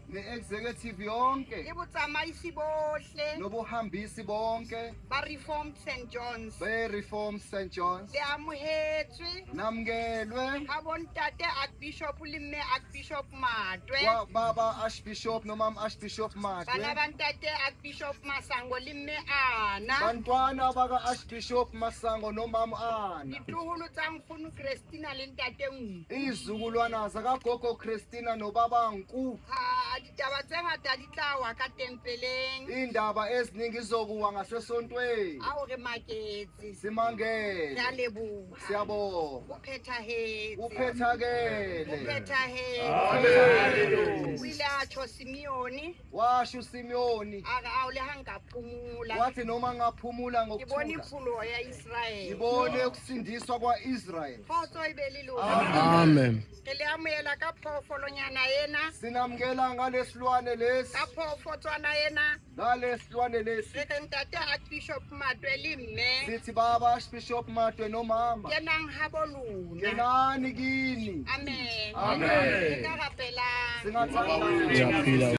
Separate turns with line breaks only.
ne-executive yonke
le botsamaisi bohle
nobuhambisi bonke
ba Reformed St. John's
be-Reform St. John's
le amohetswe
namkelwe
ha bontate Archbishop le mme Archbishop Matwe
baba Archbishop nomama Archbishop
bana
Matwe
ba ntate Archbishop Masango le mme Ana
bantwana baka Archbishop Masango nomama Ana
ditloholo tsa nkgono Christina le ntate Nku.
izukulwana zakagogo Christina nobaba Nku
Ditaba tse ngata di tla wa ka tempeleng
indaba eziningi izokuwa ngasesontweni
ao re maketse re
simangele
a leboha
siyabonga
o phethahetse
uphethakele
o ile a tjho Simeoni
washo uSimeyoni
a re ao le ha nka phumula
wathi noma ngaphumula
ke bone
ngokuthuka
pholo ya Israel
ngibone ukusindiswa kwa-Israyeli
khotso e be le lona
Amen.
re le amoela ka phoofolonyana ena
sinamukela ngalesilwane lesi
ka phoofotswana ena
ngalesilwane lesi
re re ntate Archbishop Matwe le mme
sithi baba Archbishop Matwe nomama
kenang habo lona
kenani kini
amen
Amen.
Re ka rapelang
singathanda
Uyaphila